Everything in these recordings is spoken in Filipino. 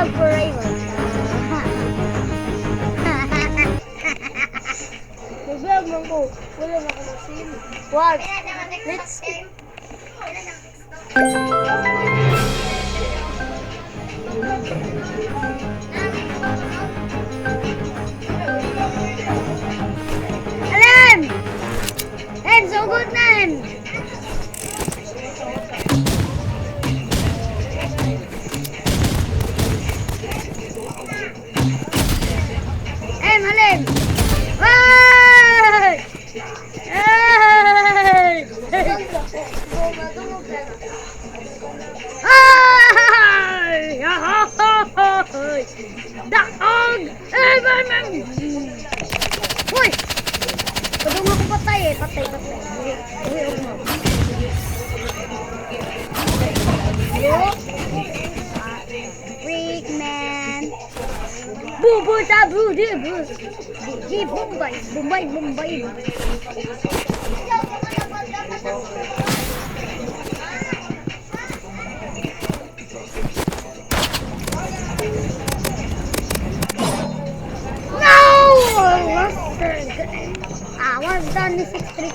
love forever. Nag-vlog man ko. Wala na ako masin. Wag. Let's skip. Alam! Em, sugod na, Em! Em, alin! Ay! Ay! Ay! Ahoy! Daog! Ay, man! Uy! Pagod mo ko patay eh. Patay. Uy, freak man. Bubu tabu dibu. Di Bombay. Was done this trick.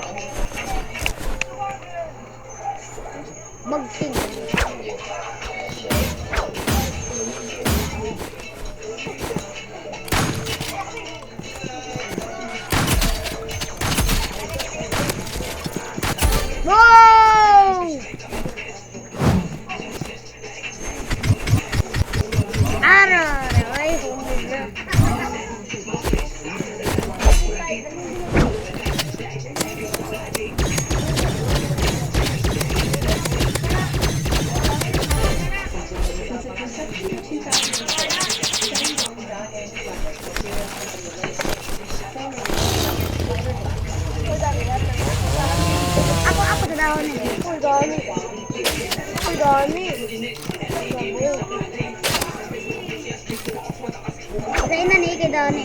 Magting. Wow! Ako tadaw na. Uy, dami. Kaya na ni kay daw ni.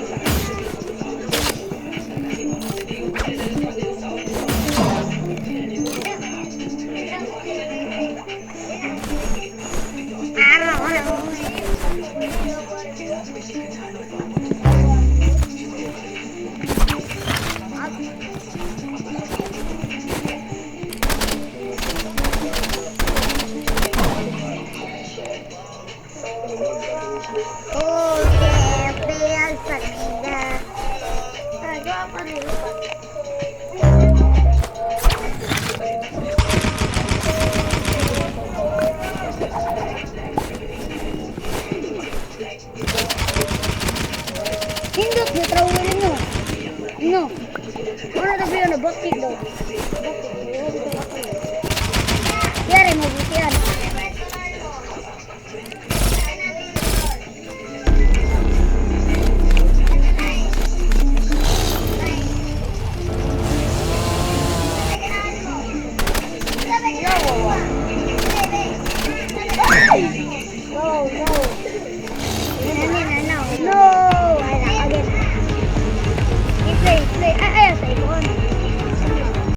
Hindot na trawin mo. No. Ano na tabi na bakit daw? Bakit?